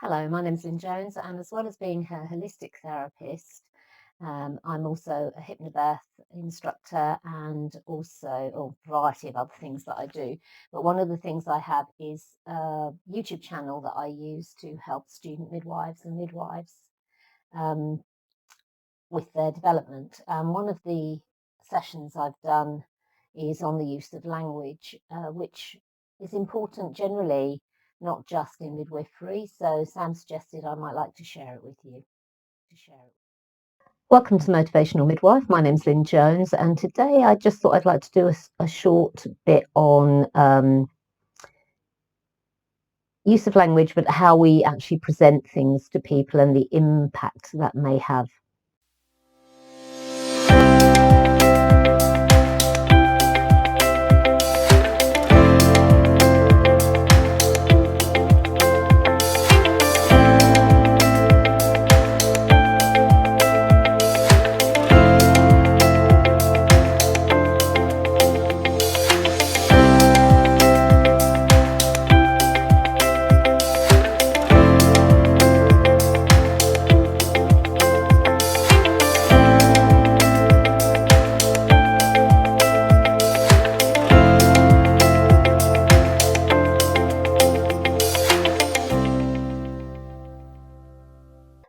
Hello, my name's Lynn Jones, and as well as being a holistic therapist, I'm also a hypnobirth instructor and also a variety of other things that I do. But one of the things I have is a YouTube channel that I use to help student midwives and midwives um, with their development. One of the sessions I've done is on the use of language, which is important generally, not just in midwifery. So Sam suggested I might like to share it with you. Welcome to Motivational Midwife. My name's Lynn Jones, and today I just thought I'd like to do a short bit on use of language, but how we actually present things to people and the impact that may have.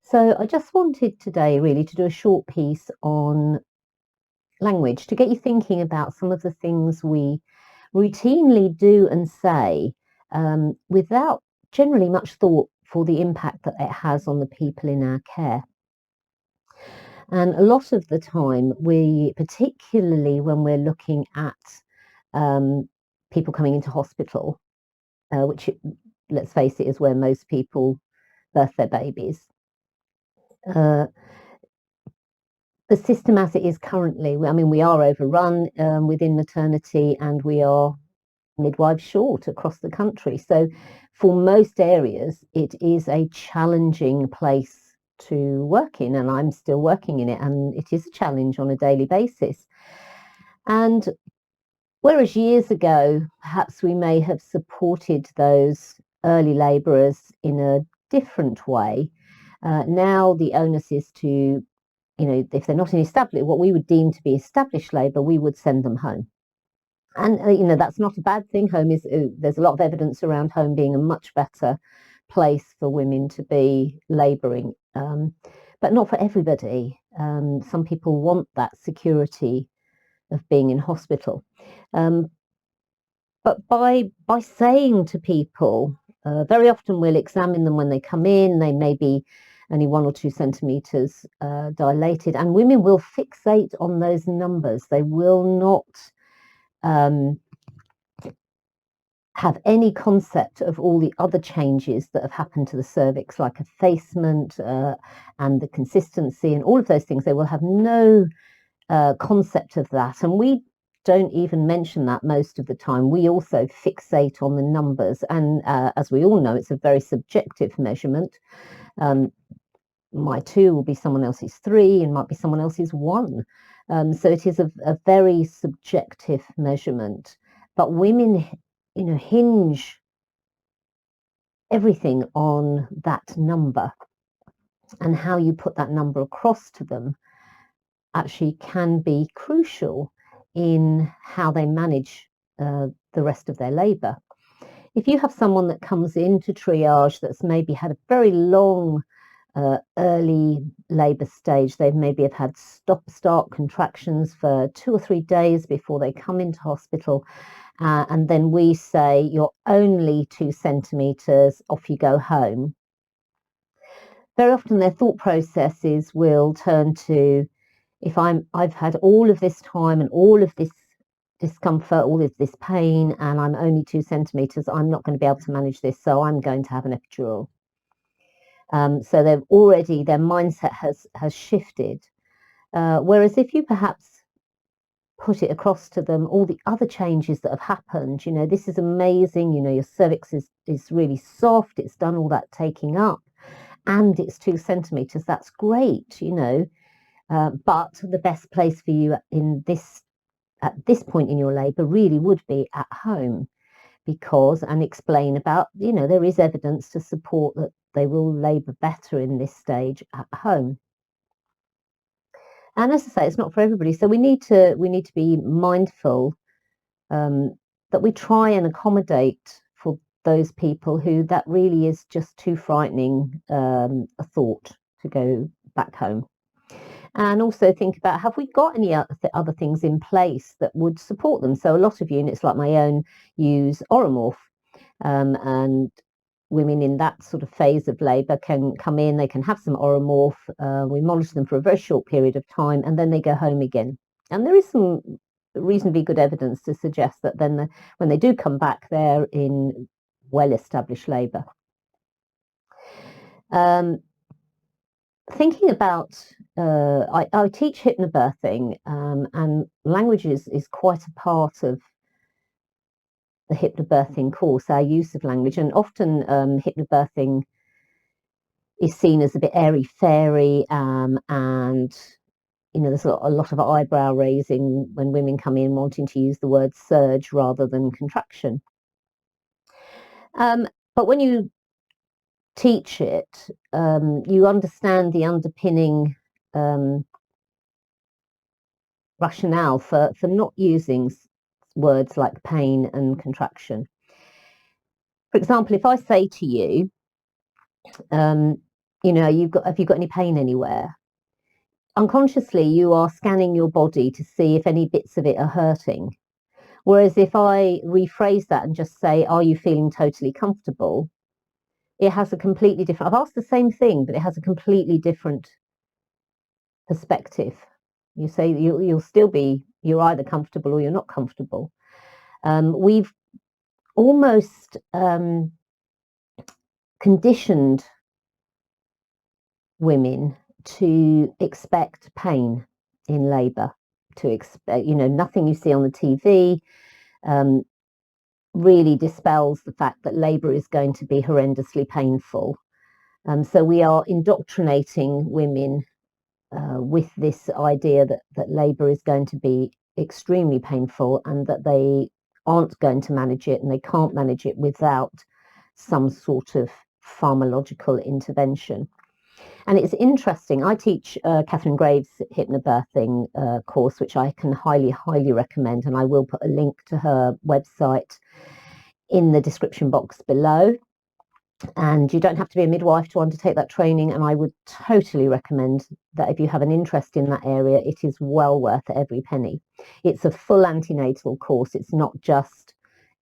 So I just wanted today really to do a short piece on language to get you thinking about some of the things we routinely do and say without generally much thought for the impact that it has on the people in our care. And a lot of the time, particularly when we're looking at people coming into hospital, which, let's face it, is where most people birth their babies. Uh, the system as it is currently, I mean, we are overrun within maternity, and we are midwives short across the country. So for most areas, it is a challenging place to work in, and I'm still working in it, and it is a challenge on a daily basis. And whereas years ago, perhaps we may have supported those early labourers in a different way, now the onus is to, if they're not in established, what we would deem to be established labour, we would send them home. And that's not a bad thing. Home is there's a lot of evidence around home being a much better place for women to be labouring, but not for everybody. Some people want that security of being in hospital. But by saying to people, very often we'll examine them when they come in. They may be only 1 or 2 centimetres dilated, and women will fixate on those numbers. They will not have any concept of all the other changes that have happened to the cervix, like effacement and the consistency and all of those things. They will have no concept of that. And we don't even mention that most of the time. We also fixate on the numbers. And as we all know, it's a very subjective measurement. My 2 will be someone else's 3 and might be someone else's 1. So it is a very subjective measurement. But women, hinge everything on that number, and how you put that number across to them actually can be crucial in how they manage the rest of their labour. If you have someone that comes into triage that's maybe had a very long early labour stage, they maybe have had stop-start contractions for 2 or 3 days before they come into hospital, and then we say, you're only 2 centimetres, off you go home. Very often their thought processes will turn to, if I've had all of this time and all of this discomfort, all of this pain, and I'm only 2 centimetres, I'm not going to be able to manage this, so I'm going to have an epidural. So their mindset has shifted. Whereas if you perhaps put it across to them, all the other changes that have happened, this is amazing, your cervix is really soft, it's done all that taking up, and it's 2 centimetres, that's great, but the best place for you at this point in your labour really would be at home, and explain about, there is evidence to support that they will labour better in this stage at home. And as I say, it's not for everybody. So we need to be mindful that we try and accommodate for those people who that really is just too frightening a thought to go back home. And also think about, have we got any other things in place that would support them? So a lot of units like my own use Oromorph, and women in that sort of phase of labour can come in, they can have some Oromorph, we monitor them for a very short period of time, and then they go home again. And there is some reasonably good evidence to suggest that then when they do come back, they're in well-established labour. Thinking about, I teach hypnobirthing, and language is quite a part of the hypnobirthing course, our use of language, and often hypnobirthing is seen as a bit airy-fairy, and there's a lot of eyebrow raising when women come in wanting to use the word surge rather than contraction. But when you teach it, you understand the underpinning rationale for not using words like pain and contraction. For example, if I say to you, have you got any pain anywhere? Unconsciously, you are scanning your body to see if any bits of it are hurting. Whereas if I rephrase that and just say, are you feeling totally comfortable? It has a completely different, I've asked the same thing, but it has a completely different perspective. You say you're either comfortable or you're not comfortable. We've almost conditioned women to expect pain in labour, to expect, nothing you see on the TV really dispels the fact that labour is going to be horrendously painful. So we are indoctrinating women with this idea that labour is going to be extremely painful and that they aren't going to manage it, and they can't manage it without some sort of pharmacological intervention. And it's interesting, I teach Catherine Graves' hypnobirthing course, which I can highly recommend, and I will put a link to her website in the description box below. And you don't have to be a midwife to undertake that training, and I would totally recommend that if you have an interest in that area, it is well worth every penny. It's a full antenatal course, it's not just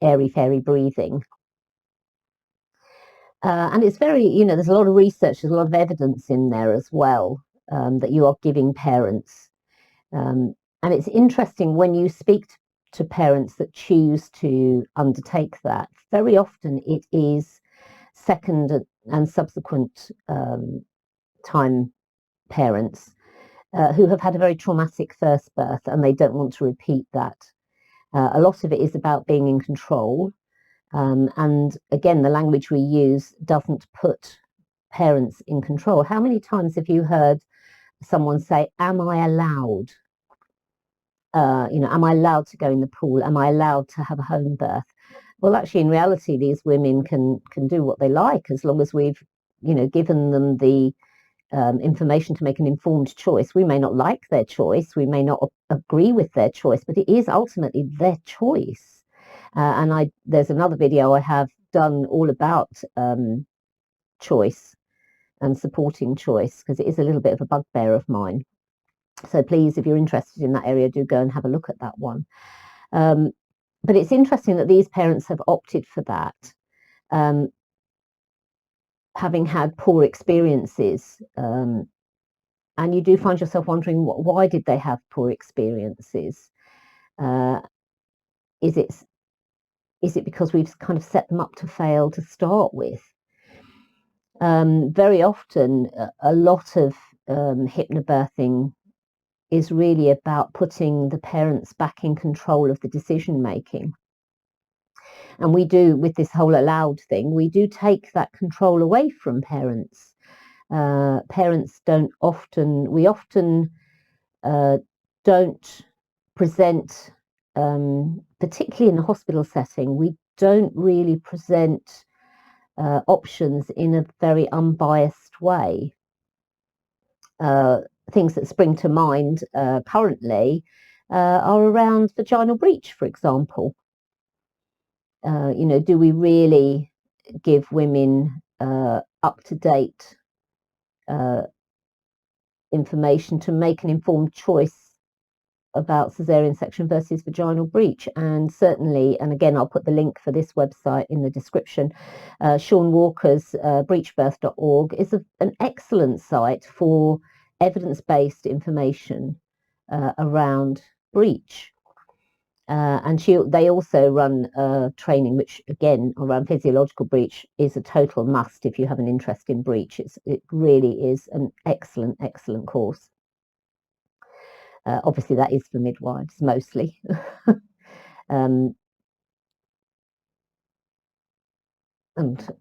airy-fairy breathing. And it's very, there's a lot of research, there's a lot of evidence in there as well, that you are giving parents. And it's interesting when you speak to parents that choose to undertake that, very often it is second and subsequent time parents who have had a very traumatic first birth and they don't want to repeat that. A lot of it is about being in control. And again, the language we use doesn't put parents in control. How many times have you heard someone say, am I allowed? Am I allowed to go in the pool? Am I allowed to have a home birth? Well, actually, in reality, these women can do what they like as long as we've, given them the information to make an informed choice. We may not like their choice, we may not agree with their choice, but it is ultimately their choice. And there's another video I have done all about choice and supporting choice, because it is a little bit of a bugbear of mine. So please, if you're interested in that area, do go and have a look at that one. But it's interesting that these parents have opted for that, having had poor experiences. And you do find yourself wondering, why did they have poor experiences? Is it because we've kind of set them up to fail to start with? Very often, a lot of hypnobirthing is really about putting the parents back in control of the decision making. And we do, with this whole allowed thing, we do take that control away from parents. Parents we often don't present, particularly in the hospital setting, we don't really present options in a very unbiased way. Things that spring to mind currently are around vaginal breech, for example. Do we really give women up-to-date information to make an informed choice about caesarean section versus vaginal breech? And certainly, and again, I'll put the link for this website in the description, Sean Walker's breechbirth.org is an excellent site for evidence-based information around breech. And they also run training, which again around physiological breech is a total must if you have an interest in breech. It really is an excellent course. Obviously, that is for midwives mostly, and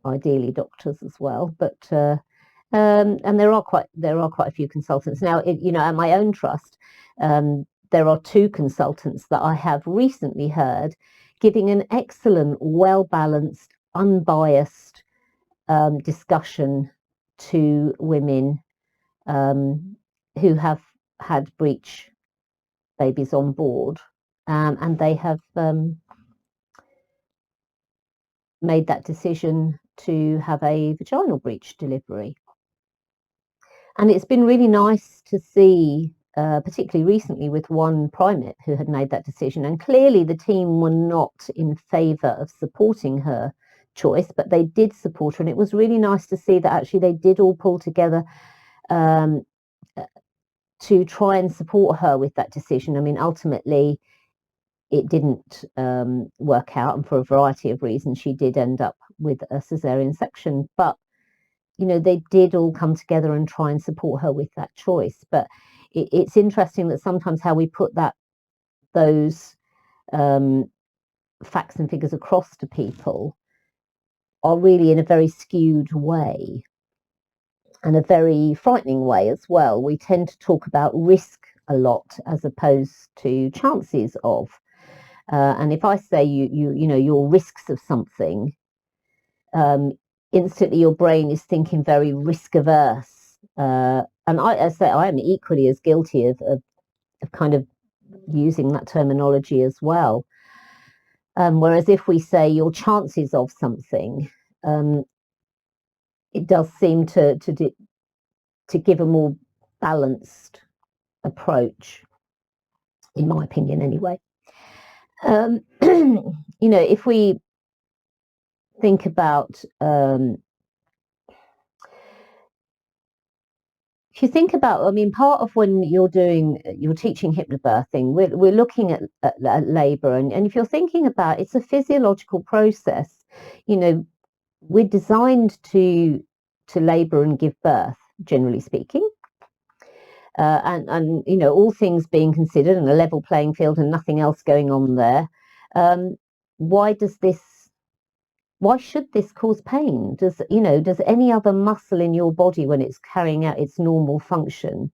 ideally doctors as well. But and there are quite a few consultants now. At my own trust. There are 2 consultants that I have recently heard giving an excellent, well-balanced, unbiased discussion to women who have had breech babies on board, and they have made that decision to have a vaginal breech delivery. And it's been really nice to see, particularly recently with one primate who had made that decision. And clearly the team were not in favour of supporting her choice, but they did support her. And it was really nice to see that actually they did all pull together to try and support her with that decision. I mean, ultimately, it didn't work out. And for a variety of reasons, she did end up with a caesarean section. But they did all come together and try and support her with that choice. But it's interesting that sometimes how we put those facts and figures across to people are really in a very skewed way and a very frightening way as well. We tend to talk about risk a lot as opposed to chances of. And if I say your risks of something, instantly your brain is thinking very risk averse. And I say I am equally as guilty of kind of using that terminology as well. Whereas if we say your chances of something, it does seem to give a more balanced approach, in my opinion, anyway. If we think about if you think about, I mean, part of when you're teaching hypnobirthing, we're looking at labour, and if you're thinking about it's a physiological process, we're designed to labour and give birth, generally speaking, and all things being considered and a level playing field and nothing else going on there. Why should this cause pain? Does any other muscle in your body, when it's carrying out its normal function,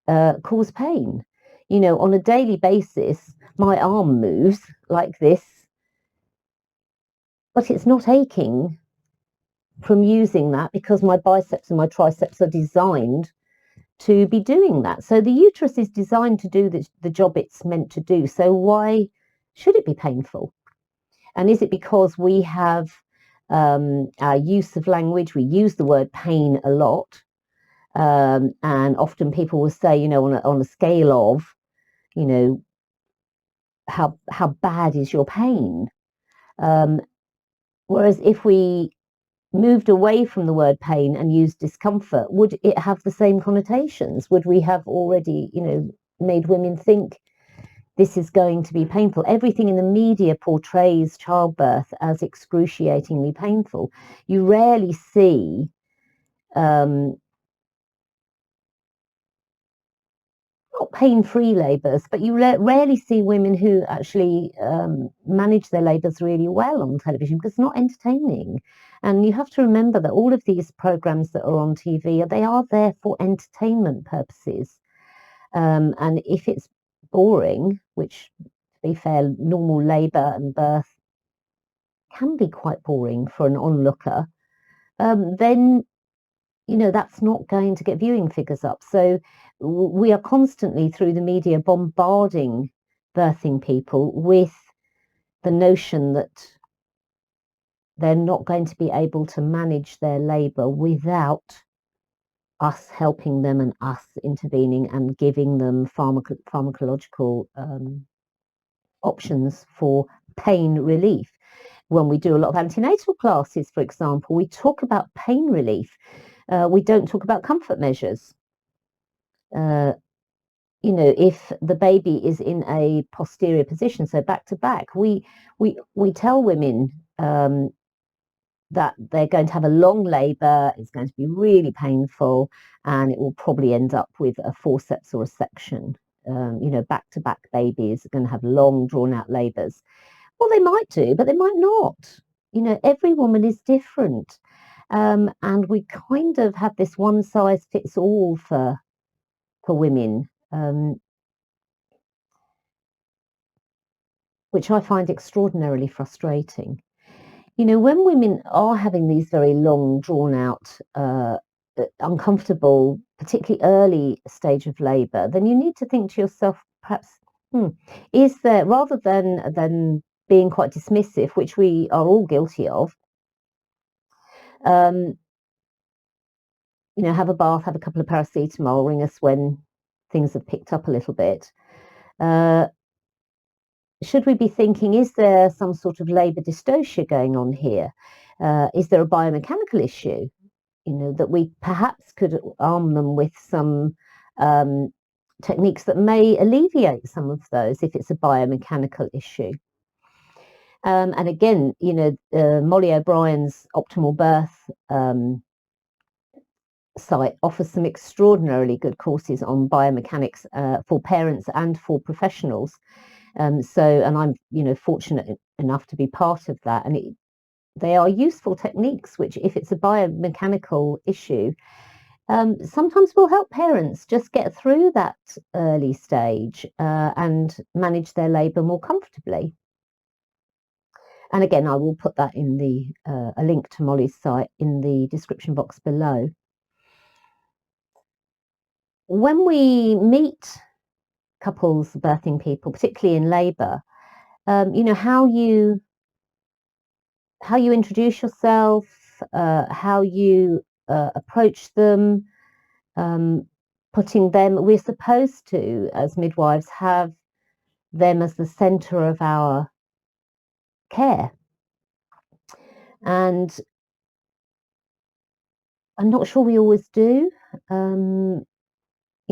cause pain? On a daily basis, my arm moves like this, but it's not aching from using that because my biceps and my triceps are designed to be doing that. So the uterus is designed to do the job it's meant to do. So why should it be painful? And is it because we have our use of language? We use the word pain a lot, and often people will say, on a scale of, how bad is your pain? Whereas if we moved away from the word pain and used discomfort, would it have the same connotations? Would we have already, made women think this is going to be painful? Everything in the media portrays childbirth as excruciatingly painful. You rarely see not pain-free labours, but you rarely see women who actually manage their labours really well on television because it's not entertaining. And you have to remember that all of these programmes that are on TV, they are there for entertainment purposes. And if it's boring, which, to be fair, normal labour and birth can be quite boring for an onlooker, then that's not going to get viewing figures up. So we are constantly through the media bombarding birthing people with the notion that they're not going to be able to manage their labour without us helping them and us intervening and giving them pharmacological options for pain relief. When we do a lot of antenatal classes, for example, we talk about pain relief. We don't talk about comfort measures. If the baby is in a posterior position, so back to back, we tell women that they're going to have a long labour, it's going to be really painful, and it will probably end up with a forceps or a section. Back to back babies are going to have long, drawn out labours. Well, they might do, but they might not. Every woman is different. And we kind of have this one size fits all for women, which I find extraordinarily frustrating. When women are having these very long, drawn out, uncomfortable, particularly early stage of labour, then you need to think to yourself, perhaps, is there, rather than being quite dismissive, which we are all guilty of, have a bath, have a couple of paracetamol, ring us when things have picked up a little bit. Should we be thinking, is there some sort of labour dystocia going on here? Is there a biomechanical issue? That we perhaps could arm them with some techniques that may alleviate some of those if it's a biomechanical issue. And again, Molly O'Brien's Optimal Birth site offers some extraordinarily good courses on biomechanics for parents and for professionals. And I'm, fortunate enough to be part of that. And they are useful techniques, which, if it's a biomechanical issue, sometimes will help parents just get through that early stage and manage their labour more comfortably. And again, I will put that in a link to Molly's site in the description box below. When we meet couples, birthing people, particularly in labour, how you introduce yourself, how you approach them, we're supposed to, as midwives, have them as the centre of our care. And I'm not sure we always do.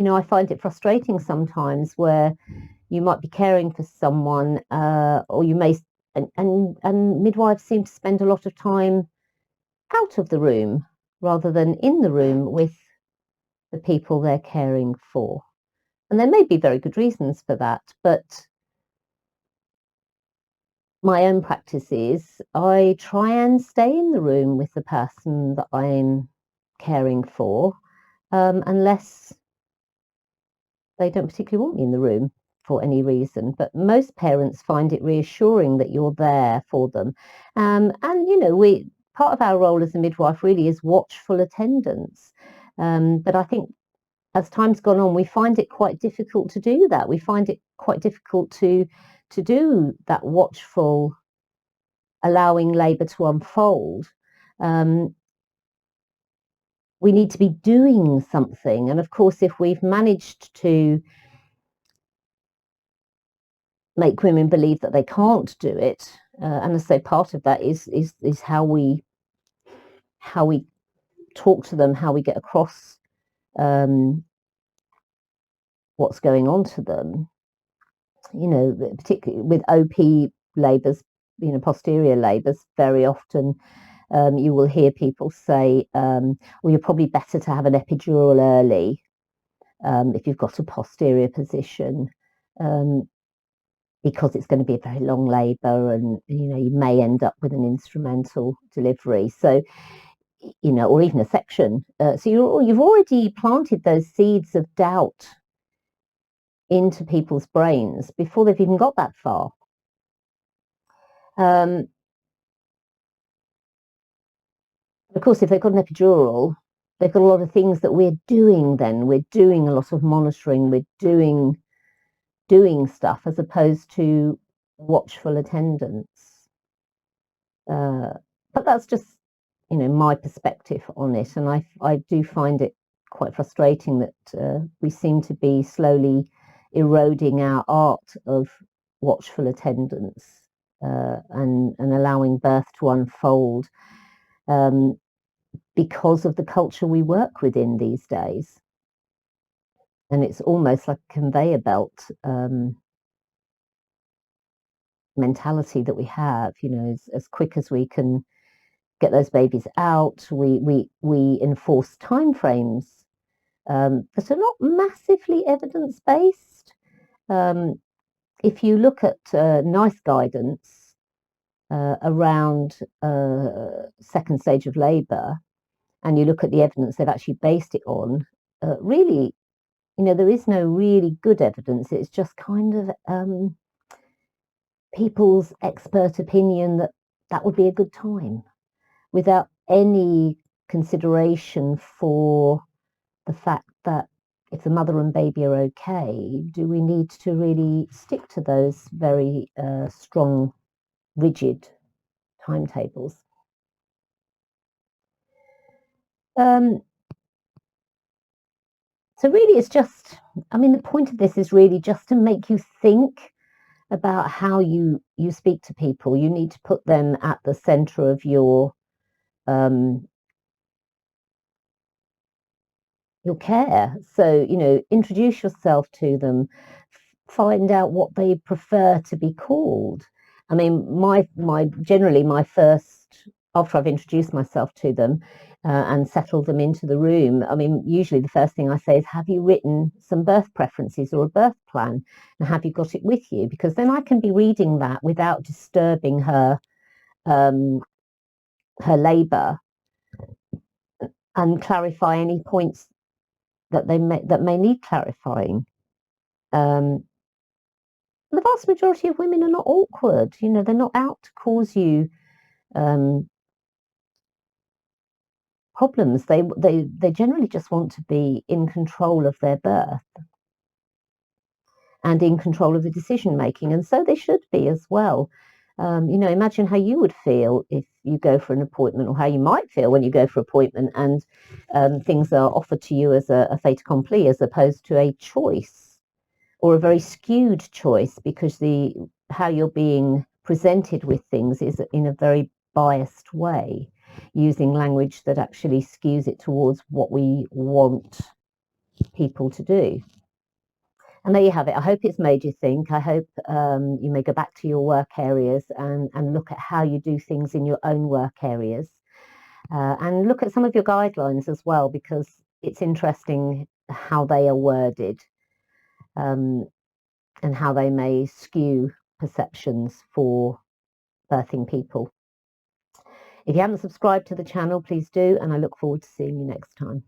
I find it frustrating sometimes where you might be caring for someone, or you may, and midwives seem to spend a lot of time out of the room rather than in the room with the people they're caring for. And there may be very good reasons for that, but my own practice is I try and stay in the room with the person that I'm caring for, unless they don't particularly want me in the room for any reason. But most parents find it reassuring that you're there for them. And part of our role as a midwife really is watchful attendance. But I think as time's gone on, we find it quite difficult to do that. We find it quite difficult to do that watchful, allowing labour to unfold. We need to be doing something. And of course, if we've managed to make women believe that they can't do it, and I say part of that is how we talk to them, how we get across what's going on to them. Particularly with OP labours, posterior labours, very often you will hear people say, well, you're probably better to have an epidural early if you've got a posterior position, because it's going to be a very long labour, and you may end up with an instrumental delivery. So, or even a section. So you've already planted those seeds of doubt into people's brains before they've even got that far. Of course, if they've got an epidural, they've got a lot of things that we're doing then. We're doing a lot of monitoring, we're doing stuff as opposed to watchful attendance. But that's just, my perspective on it. And I do find it quite frustrating that we seem to be slowly eroding our art of watchful attendance and allowing birth to unfold um, because of the culture we work within these days. And it's almost like a conveyor belt mentality that we have, as quick as we can get those babies out, we enforce timeframes that are not massively evidence based. Um, if you look at NICE guidance around second stage of labour, and you look at the evidence they've actually based it on, really, there is no really good evidence. It's just kind of people's expert opinion that that would be a good time, without any consideration for the fact that if the mother and baby are okay, do we need to really stick to those very strong, rigid timetables? Um, so really, it's just, the point of this is really just to make you think about how you speak to people. You need to put them at the center of um, your care. So, introduce yourself to them, find out what they prefer to be called. I mean, my generally my first, after I've introduced myself to them and settled them into the room, I mean, usually the first thing I say is, have you written some birth preferences or a birth plan, and have you got it with you? Because then I can be reading that without disturbing um, her labour, and clarify any points that may need clarifying. Um, the vast majority of women are not awkward. They're not out to cause you um, problems. They generally just want to be in control of their birth and in control of the decision making, and so they should be as well. Imagine how you would feel if you go for an appointment, or how you might feel when you go for an appointment and things are offered to you as a fait accompli, as opposed to a choice, or a very skewed choice, because the how you're being presented with things is in a very biased way, using language that actually skews it towards what we want people to do. And there you have it. I hope it's made you think. I hope you may go back to your work areas and look at how you do things in your own work areas, and look at some of your guidelines as well, because it's interesting how they are worded. Um, and how they may skew perceptions for birthing people. If you haven't subscribed to the channel, please do, and I look forward to seeing you next time.